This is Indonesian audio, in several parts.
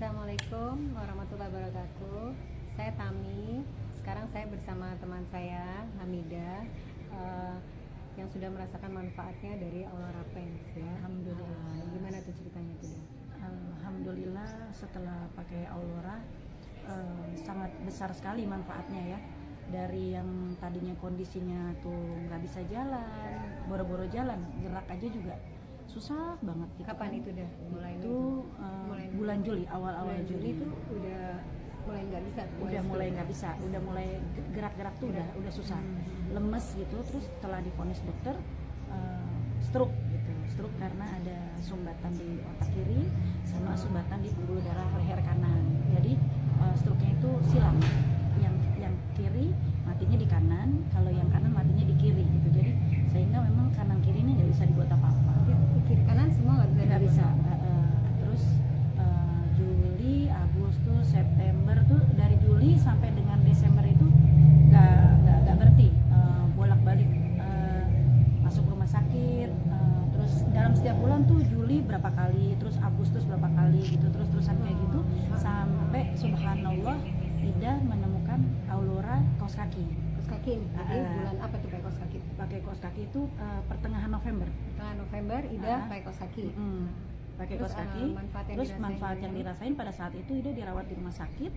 Assalamualaikum warahmatullahi wabarakatuh. Saya Tami. Sekarang saya bersama teman saya Hamida, yang sudah merasakan manfaatnya dari Aurora Pens ya. Alhamdulillah. Gimana tuh ceritanya tuh? Alhamdulillah setelah pakai Aurora sangat besar sekali manfaatnya ya. Dari yang tadinya kondisinya tuh nggak bisa jalan, boro-boro jalan, gerak aja juga susah banget gitu. Kapan itu dah mulai? Mulai bulan Juli, awal-awal Juli itu udah mulai nggak bisa. Mulai nggak bisa, udah mulai gerak-gerak tuh udah susah, lemes gitu. Terus setelah divonis dokter stroke gitu, stroke karena ada sumbatan di otak kiri sama sumbatan di pembuluh darah leher kanan. Jadi stroke-nya itu silang, yang kiri matinya di kanan, kalau yang kanan matinya di kiri gitu. Jadi sehingga memang kanan kiri ini nggak bisa dibuat apa-apa. Kiri kanan semua nggak bisa. Terus Juli, Agustus, September tuh, dari Juli sampai dengan Desember itu nggak berhenti, bolak-balik masuk rumah sakit. Terus dalam setiap bulan tuh Juli berapa kali, terus Agustus berapa kali gitu, terusan kayak gitu sampai subhanallah Ida menemukan Aurora kaos kaki. Kaos kaki. Jadi bulan apa tuh pakai kaos kaki? Pakai kaos kaki itu pertengahan November. Pertengahan November Ida pakai kaos kaki. Pakai kaos kaki. Terus manfaat yang dirasain pada saat itu Ida dirawat di rumah sakit,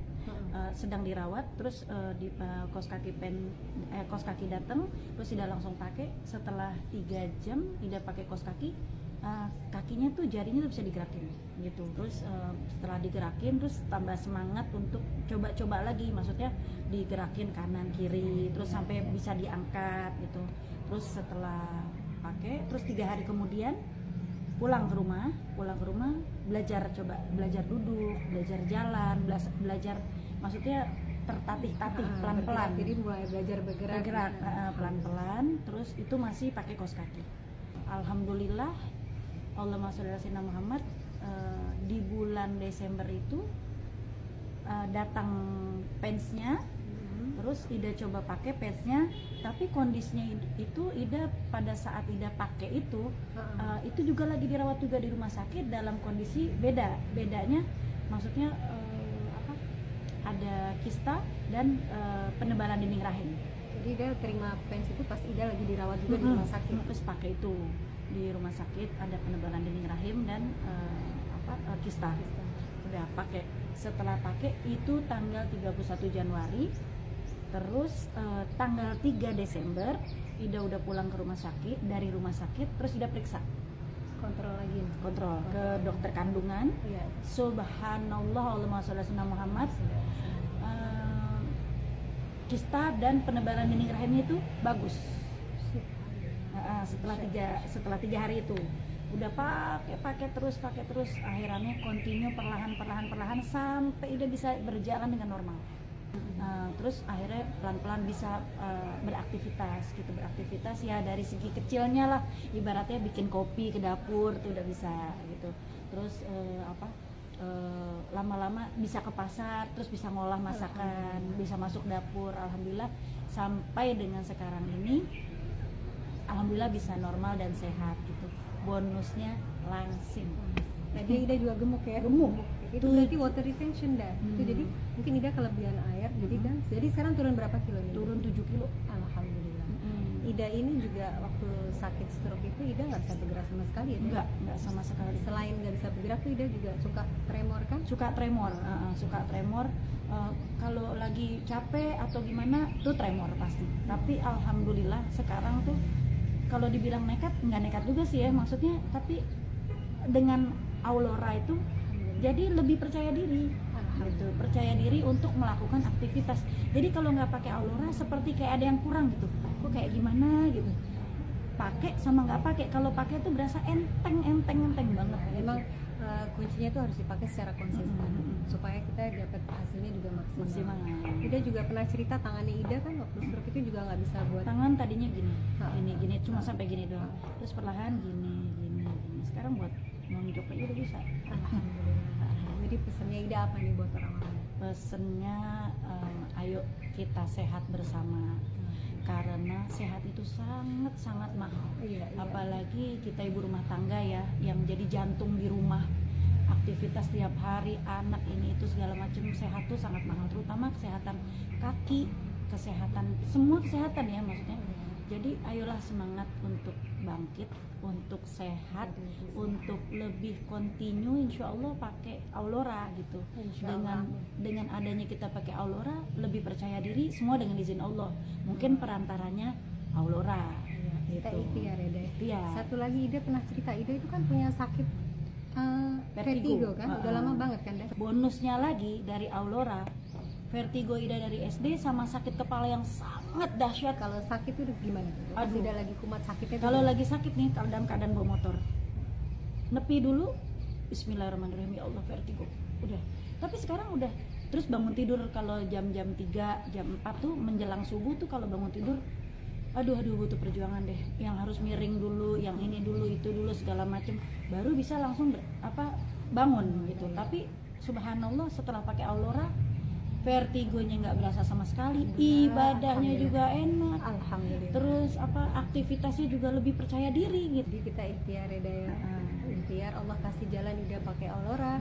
sedang dirawat. Terus di kaos kaki datang, terus Ida langsung pakai. Setelah 3 jam Ida pakai kaos kaki, kakinya tuh jarinya tuh bisa digerakin gitu. Terus setelah digerakin, terus tambah semangat untuk coba-coba lagi, maksudnya digerakin kanan kiri, terus sampai bisa diangkat gitu. Terus setelah pakai, terus 3 hari kemudian pulang ke rumah belajar duduk, belajar jalan, belajar maksudnya tertatih-tatih pelan-pelan. Jadi mulai belajar bergerak pelan-pelan. Terus itu masih pakai kaos kaki. Alhamdulillah, Allahumma sholli ala sayyidina Muhammad, di bulan Desember itu datang pensnya. Terus Ida coba pakai pensnya, tapi kondisinya itu Ida pada saat Ida pakai itu juga lagi dirawat juga di rumah sakit dalam kondisi bedanya maksudnya ada kista dan penebalan dinding rahim. Jadi Ida terima pens itu pas Ida lagi dirawat juga di rumah sakit. Terus pakai itu di rumah sakit, ada penebalan dinding rahim dan kista. Udah pakai. Setelah pakai itu tanggal 31 Januari. Terus tanggal 3 Desember Ida udah pulang ke rumah sakit, dari rumah sakit terus Ida periksa, kontrol ke dokter kandungan. Subhanallah, Allahumma sholli ala sayyidina Muhammad, kista dan penebalan dinding rahimnya itu bagus. Setelah 3 hari itu udah pakai terus, akhirnya continue perlahan sampai Ida bisa berjalan dengan normal. Terus akhirnya pelan-pelan bisa beraktivitas ya, dari segi kecilnya lah, ibaratnya bikin kopi ke dapur tuh udah bisa gitu. Terus lama-lama bisa ke pasar, terus bisa ngolah masakan, bisa masuk dapur. Alhamdulillah sampai dengan sekarang ini alhamdulillah bisa normal dan sehat gitu. Bonusnya langsing. Tadi Ida juga gemuk ya? Gemuk. Itu berarti water retention dah. Itu jadi mungkin Ida kelebihan air. Jadi sekarang turun berapa kilo nih? Turun 7 kilo. Alhamdulillah. Ida ini juga waktu sakit stroke itu Ida nggak bisa bergerak sama sekali ya? Nggak sama sekali. Selain nggak bisa bergerak tuh Ida juga suka tremor kan? Suka tremor. Kalau lagi capek atau gimana tuh tremor pasti. Tapi alhamdulillah sekarang tuh kalau dibilang nekat, nggak nekat juga sih ya, maksudnya, tapi dengan Aurora itu jadi lebih percaya diri gitu, percaya diri untuk melakukan aktivitas. Jadi kalau nggak pakai Aurora seperti kayak ada yang kurang gitu, kok kayak gimana gitu. Pakai sama nggak pakai, kalau pakai tuh berasa enteng banget. Memang kuncinya tuh harus dipakai secara konsisten supaya kita dapat hasilnya juga maksimal. Ida juga pernah cerita tangannya Ida kan waktu stroke itu juga nggak bisa buat tangan, tadinya gini cuma sampai gini doang, terus perlahan gini. Sekarang buat nunjuk aja udah bisa. Alhamdulillah. Jadi pesannya Ida apa nih buat orang-orang? Pesennya ayo kita sehat bersama, karena sehat itu sangat mahal. Iya. Apalagi kita ibu rumah tangga ya, yang jadi jantung di rumah, aktivitas tiap hari, anak ini itu segala macam, sehat tuh sangat mahal, terutama kesehatan kaki, kesehatan semua kesehatan ya maksudnya. Jadi ayolah semangat untuk bangkit, untuk sehat, untuk lebih continue insya Allah pakai Aulora gitu. Dengan adanya kita pakai Aulora, lebih percaya diri, semua dengan izin Allah. Mungkin perantaranya Aulora. Kita Gitu. ikhtiar ya deh. Iya. Satu lagi Ida pernah cerita, Ida itu kan punya sakit vertigo kan, udah lama banget kan deh. Bonusnya lagi dari Aulora, vertigo Ida dari SD sama sakit kepala yang sangat dahsyat. Kalau sakit itu gimana? Pas Aduh. Ida lagi kumat sakitnya. Kalau lagi sakit nih, kalau dalam keadaan bawa motor, nepi dulu, Bismillahirrahmanirrahim, ya Allah vertigo, udah. Tapi sekarang udah, terus bangun tidur kalau jam-jam 3, jam 4 tuh menjelang subuh tuh kalau bangun tidur, aduh butuh perjuangan deh, yang harus miring dulu, yang ini dulu, itu dulu segala macem, baru bisa langsung bangun gitu. Tapi subhanallah setelah pakai Aulora, vertigonya nggak berasa sama sekali, ibadahnya juga enak, Alhamdulillah. terus aktivitasnya juga lebih percaya diri gitu. Jadi kita ikhtiar ya deh. Ikhtiar, Allah kasih jalan Ida pakai Aulora,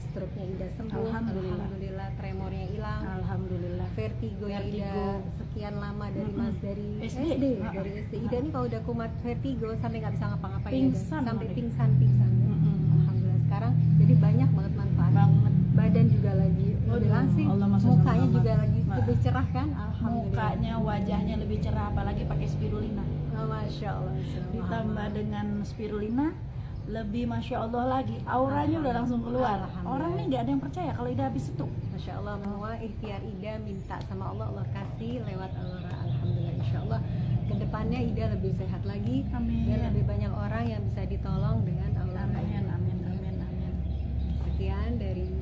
stroke-nya Ida sembuh, Alhamdulillah, tremornya hilang, Alhamdulillah. Vertigo Ida sekian lama dari dari SD. dari SD. Ida nih kalau udah kumat vertigo sampai nggak bisa ngapa-ngapain, Pingsan sampai malah. pingsan. Alhamdulillah sekarang jadi banyak banget manfaat. Banget. Badan juga lagi lebih langsing, Allah, Masya mukanya Allah. juga lagi lebih cerah kan, Alhamdulillah. Mukanya, wajahnya lebih cerah, apalagi pakai spirulina. Oh, Masya Allah. Ditambah dengan spirulina, lebih Masya Allah lagi, auranya udah langsung keluar. Orang nih nggak ada yang percaya kalau Ida habis itu. Masya Allah, semua ikhtiar Ida minta sama Allah, Allah kasih lewat Aulora. Alhamdulillah, Insya Allah kedepannya Ida lebih sehat lagi. Amin. Dan lebih banyak orang yang bisa ditolong dengan Aulora. Amin. Sekian dari